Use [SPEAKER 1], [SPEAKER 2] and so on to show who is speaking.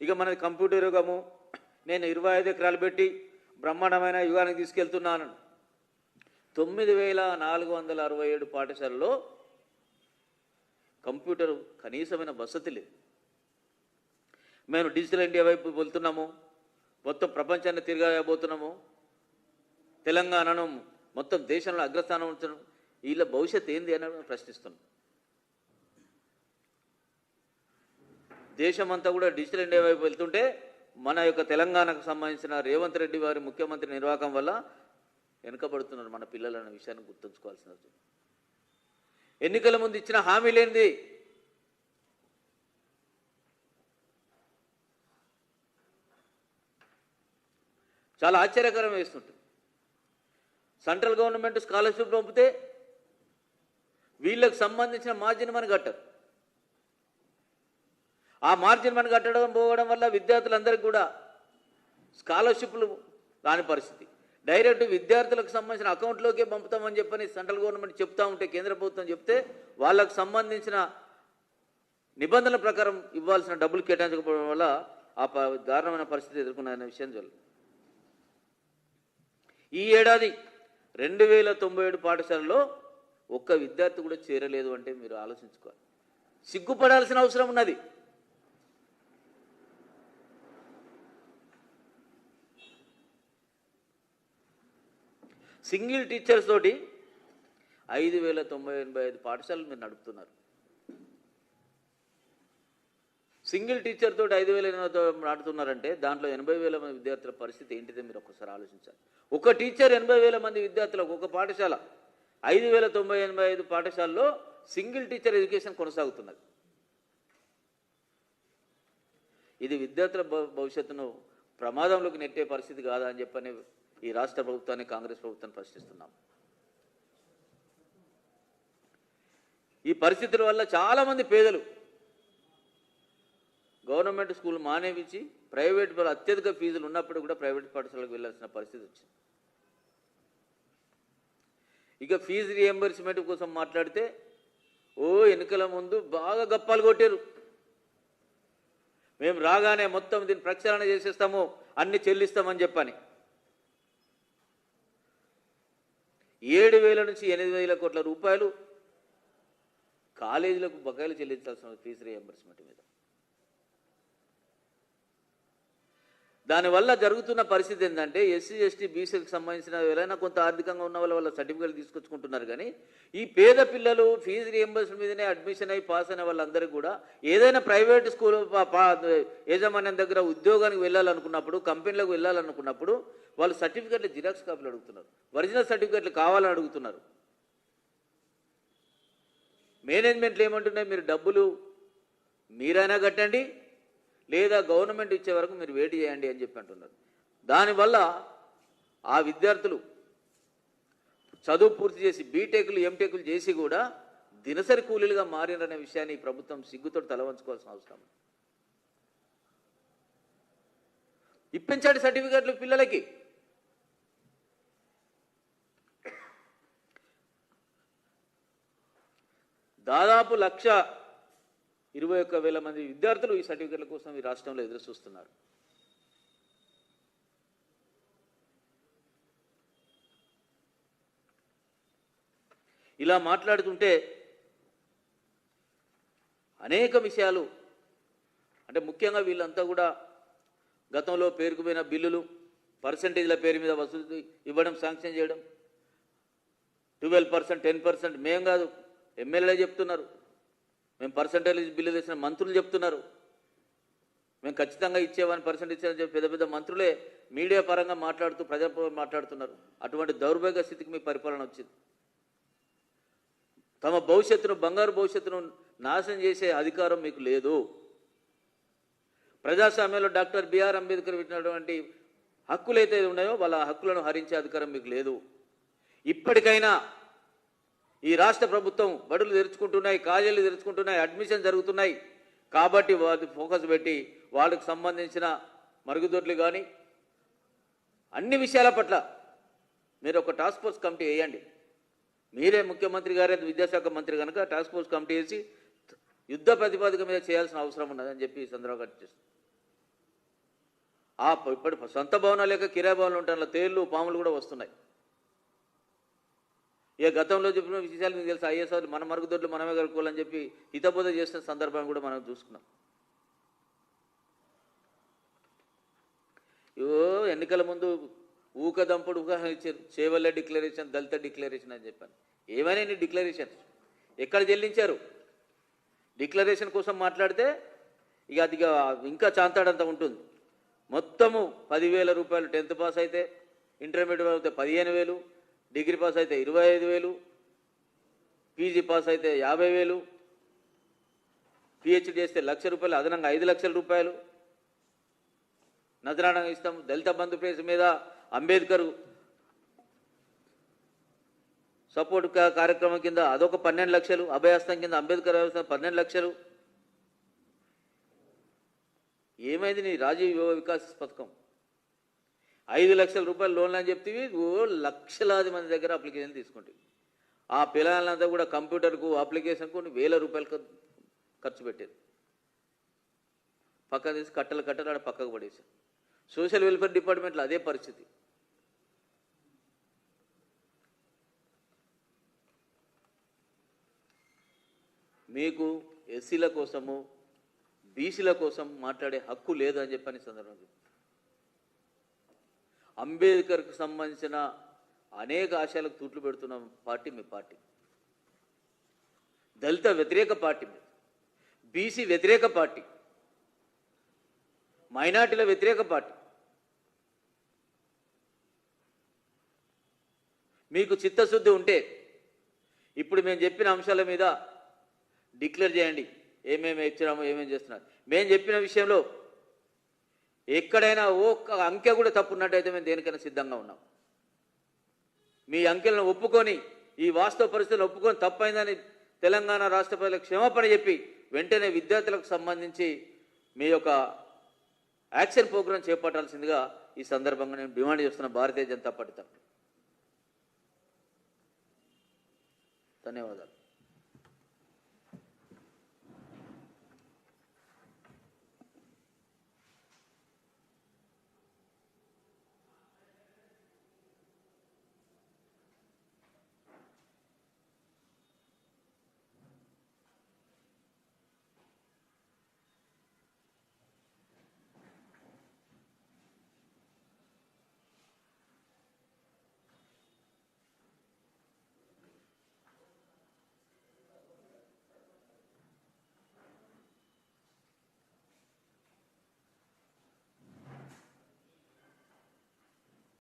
[SPEAKER 1] ఇక మనది కంప్యూటర్ యుగము, నేను 25 ఎకరాలు పెట్టి బ్రహ్మాండమైన యుగానికి తీసుకెళ్తున్నాను. 9467 పాఠశాలలో కంప్యూటర్ కనీసమైన వసతి లేదు. మేము డిజిటల్ ఇండియా వైపు వెళ్తున్నాము, మొత్తం ప్రపంచాన్ని తిరగబోతున్నాము, తెలంగాణను మొత్తం దేశంలో అగ్రస్థానం ఉంటున్నాం. వీళ్ళ భవిష్యత్తు ఏంది అని ప్రశ్నిస్తున్నాం. దేశమంతా కూడా డిజిటల్ ఇండియా వైపు వెళ్తుంటే మన యొక్క తెలంగాణకు సంబంధించిన రేవంత్ రెడ్డి వారి ముఖ్యమంత్రి నిర్వాహకం వల్ల వెనుకబడుతున్నారు మన పిల్లలు అనే విషయాన్ని గుర్తుంచుకోవాల్సిన అవసరం. ఎన్నికల ముందు ఇచ్చిన హామీలేంది? చాలా ఆశ్చర్యకరం వేస్తుంటుంది. సెంట్రల్ గవర్నమెంట్ స్కాలర్షిప్ పంపితే వీళ్ళకి సంబంధించిన మార్జిన్ మని కట్టరు. ఆ మార్జిన్ మని కట్టడం పోవడం వల్ల విద్యార్థులందరికీ కూడా స్కాలర్షిప్లు రాని పరిస్థితి. డైరెక్ట్ విద్యార్థులకు సంబంధించిన అకౌంట్లోకే పంపుతామని చెప్పని సెంట్రల్ గవర్నమెంట్ చెప్తా ఉంటే, కేంద్ర ప్రభుత్వం చెప్తే వాళ్ళకు సంబంధించిన నిబంధనల ప్రకారం ఇవ్వాల్సిన డబ్బులు కేటాయించకపోవడం వల్ల ఆ దారుణమైన పరిస్థితి ఎదుర్కొన్న విషయం చూడాలి. ఈ ఏడాది 2097 పాఠశాలలో ఒక్క విద్యార్థి కూడా చేరలేదు అంటే మీరు ఆలోచించుకోవాలి. సిగ్గుపడాల్సిన అవసరం ఉన్నది. సింగిల్ టీచర్స్ తోటి 5085 పాఠశాలలు మీరు నడుపుతున్నారు. సింగిల్ టీచర్ తోటి 5000 నడుపుతున్నారంటే దాంట్లో 80,000 మంది విద్యార్థుల పరిస్థితి ఏంటిదే మీరు ఒక్కసారి ఆలోచించాలి. ఒక టీచర్ 80,000 మంది విద్యార్థులకు, ఒక పాఠశాల 5085 పాఠశాలలో సింగిల్ టీచర్ ఎడ్యుకేషన్ కొనసాగుతున్నది. ఇది విద్యార్థుల భవిష్యత్తును ప్రమాదంలోకి నెట్టే పరిస్థితి కాదా అని చెప్పని ఈ రాష్ట్ర ప్రభుత్వాన్ని, కాంగ్రెస్ ప్రభుత్వాన్ని ప్రశ్నిస్తున్నాం. ఈ పరిస్థితుల వల్ల చాలామంది పేదలు గవర్నమెంట్ స్కూల్ మానేవించి ప్రైవేట్ అత్యధిక ఫీజులు ఉన్నప్పుడు కూడా ప్రైవేట్ పాఠశాలకు వెళ్ళాల్సిన పరిస్థితి వచ్చింది. ఇక ఫీజు రియంబర్స్మెంట్ కోసం మాట్లాడితే ఎన్నికల ముందు బాగా గప్పాలు కొట్టారు. మేము రాగానే మొత్తం దీన్ని ప్రక్షాళన చేసేస్తాము, అన్ని చెల్లిస్తామని చెప్పని 7,000 నుంచి 8,000 కోట్ల రూపాయలు కాలేజీలకు బకాయిలు చెల్లించాల్సిన ఫీజు రియంబర్స్మెంట్ మీద. దానివల్ల జరుగుతున్న పరిస్థితి ఏంటంటే ఎస్సీ ఎస్టీ బీసీలకు సంబంధించిన ఎవరైనా కొంత ఆర్థికంగా ఉన్న వాళ్ళ సర్టిఫికేట్లు తీసుకొచ్చుకుంటున్నారు. కానీ ఈ పేద పిల్లలు ఫీజు రియంబర్స్మెంట్ మీదనే అడ్మిషన్ అయ్యి పాస్ అయిన వాళ్ళందరికీ కూడా ఏదైనా ప్రైవేట్ స్కూల్ యాజమాన్యం దగ్గర ఉద్యోగానికి వెళ్ళాలనుకున్నప్పుడు, కంపెనీలకు వెళ్ళాలనుకున్నప్పుడు వాళ్ళు సర్టిఫికేట్లు జిరాక్స్ కాపీలు అడుగుతున్నారు, ఒరిజినల్ సర్టిఫికేట్లు కావాలని అడుగుతున్నారు. మేనేజ్మెంట్లు ఏమంటున్నాయి, మీరు డబ్బులు మీరైనా కట్టండి లేదా గవర్నమెంట్ ఇచ్చే వరకు మీరు వెయిట్ చేయండి అని చెప్పి అంటున్నారు. దానివల్ల ఆ విద్యార్థులు చదువు పూర్తి చేసి బీటెక్లు ఎంటెక్లు చేసి కూడా దినసరి కూలీలుగా మారిననే విషయాన్ని ప్రభుత్వం సిగ్గుతో తలవంచుకోవాల్సిన అవసరం. ఇప్పించాడు సర్టిఫికేట్లు పిల్లలకి. దాదాపు 1,21,000 మంది విద్యార్థులు ఈ సర్టిఫికెట్ల కోసం ఈ రాష్ట్రంలో ఎదురు చూస్తున్నారు. ఇలా మాట్లాడుతుంటే అనేక విషయాలు, అంటే ముఖ్యంగా వీళ్ళంతా కూడా గతంలో పేరుకుపోయిన బిల్లులు పర్సంటేజ్ల పేరు మీద వసూలు ఇవ్వడం, శాంక్షన్ చేయడం, 12%, 10%. మేము కాదు, ఎమ్మెల్యేలే చెప్తున్నారు. మేము పర్సంటేజ్ బిల్లు తెచ్చిన మంత్రులు చెప్తున్నారు. మేము ఖచ్చితంగా ఇచ్చేవని పర్సెంట్ ఇచ్చారని చెప్పి పెద్ద పెద్ద మంత్రులే మీడియా పరంగా మాట్లాడుతూ ప్రజాపరంగా మాట్లాడుతున్నారు. అటువంటి దౌర్భాగ్య స్థితికి మీ పరిపాలన వచ్చింది. తమ భవిష్యత్తును, బంగారు భవిష్యత్తును నాశనం చేసే అధికారం మీకు లేదు. ప్రజాస్వామ్యంలో డాక్టర్ బిఆర్ అంబేద్కర్ ఇచ్చినటువంటి హక్కులు అయితే ఉన్నాయో వాళ్ళ హక్కులను హరించే అధికారం మీకు లేదు. ఇప్పటికైనా ఈ రాష్ట్ర ప్రభుత్వం బడులు తెరుచుకుంటున్నాయి, కాలేజీలు తెరుచుకుంటున్నాయి, అడ్మిషన్ జరుగుతున్నాయి కాబట్టి వాటి ఫోకస్ పెట్టి వాళ్ళకు సంబంధించిన మరుగుదొడ్లు కానీ అన్ని విషయాల పట్ల మీరు ఒక టాస్క్ ఫోర్స్ కమిటీ వేయండి. మీరే ముఖ్యమంత్రి గారే విద్యాశాఖ మంత్రి కనుక టాస్క్ ఫోర్స్ కమిటీ వేసి యుద్ధ ప్రతిపాదిక మీద చేయాల్సిన అవసరం ఉన్నదని చెప్పి ఈ సందర్భంగా చేస్తుంది. ఇప్పుడు సొంత భవనాలు లేక కిరాయి భవనాలు ఉంటాయి, అందులో తేళ్ళు పాములు కూడా వస్తున్నాయి. ఇక గతంలో చెప్పిన విషయాలు మీకు తెలుసు, ఐఎస్ఆర్ మన మరుగుదొడ్లు మనమే కలుపుకోవాలని చెప్పి హితబోధ చేసిన సందర్భాన్ని కూడా మనం చూసుకున్నాం. ఎన్నికల ముందు ఊకదంపుడు ఇచ్చారు, చేవల్ల డిక్లరేషన్, దళిత డిక్లరేషన్ అని చెప్పాను. ఏమైనా నీ డిక్లరేషన్ ఎక్కడ చెల్లించారు? డిక్లరేషన్ కోసం మాట్లాడితే ఇక అది ఇంకా చాంతాడంత ఉంటుంది. మొత్తము 10,000 రూపాయలు 10th పాస్ అయితే, ఇంటర్మీడియట్ అయితే 15,000, డిగ్రీ పాస్ అయితే 25,000, పీజీ పాస్ అయితే 50,000, పిహెచ్డి చేస్తే 1,00,000 రూపాయలు, అదనంగా 5 లక్షల రూపాయలు నజరాణంగా ఇస్తాం. దళిత బంధు ప్లేస్ మీద అంబేద్కర్ సపోర్ట్ కార్యక్రమం కింద అదొక 12 లక్షలు, అభయహస్తం కింద అంబేద్కర్ వ్యవస్థ 12 లక్షలు. ఏమైంది నీ రాజీవ్ యువ వికాస్ పథకం? 5 లక్షల రూపాయలు లోన్లు అని చెప్తే లక్షలాది మంది దగ్గర అప్లికేషన్ తీసుకుంటాయి. ఆ పిల్లలంతా కూడా కంప్యూటర్కు అప్లికేషన్కు 1,000 రూపాయలు ఖర్చు పెట్టేది. పక్కన తీసి కట్టలు ఆడ పక్కకు పడేసారు. సోషల్ వెల్ఫేర్ డిపార్ట్మెంట్లో అదే పరిస్థితి. మీకు ఎస్సీల కోసము బీసీల కోసం మాట్లాడే హక్కు లేదు అని చెప్పని సందర్భంగా అంబేద్కర్కు సంబంధించిన అనేక ఆశయాలకు తూట్లు పెడుతున్న పార్టీ మీ పార్టీ. దళిత వ్యతిరేక పార్టీ, బీసీ వ్యతిరేక పార్టీ, మైనార్టీల వ్యతిరేక పార్టీ. మీకు చిత్తశుద్ధి ఉంటే ఇప్పుడు మేము చెప్పిన అంశాల మీద డిక్లేర్ చేయండి, ఏమేమి ఇచ్చినామో ఏమేమి చేస్తున్నారు. మేము చెప్పిన విషయంలో ఎక్కడైనా ఒక్క అంకె కూడా తప్పున్నట్టయితే మేము దేనికైనా సిద్ధంగా ఉన్నాం. మీ అంకెలను ఒప్పుకొని, ఈ వాస్తవ పరిస్థితులను ఒప్పుకొని తప్పైందని తెలంగాణ రాష్ట్ర ప్రజలకు క్షమాపణ చెప్పి వెంటనే విద్యార్థులకు సంబంధించి మీ యొక్క యాక్షన్ ప్రోగ్రాం చేపట్టాల్సిందిగా ఈ సందర్భంగా నేను డిమాండ్ చేస్తున్న భారతీయ జనతా పార్టీ తరఫున. ధన్యవాదాలు.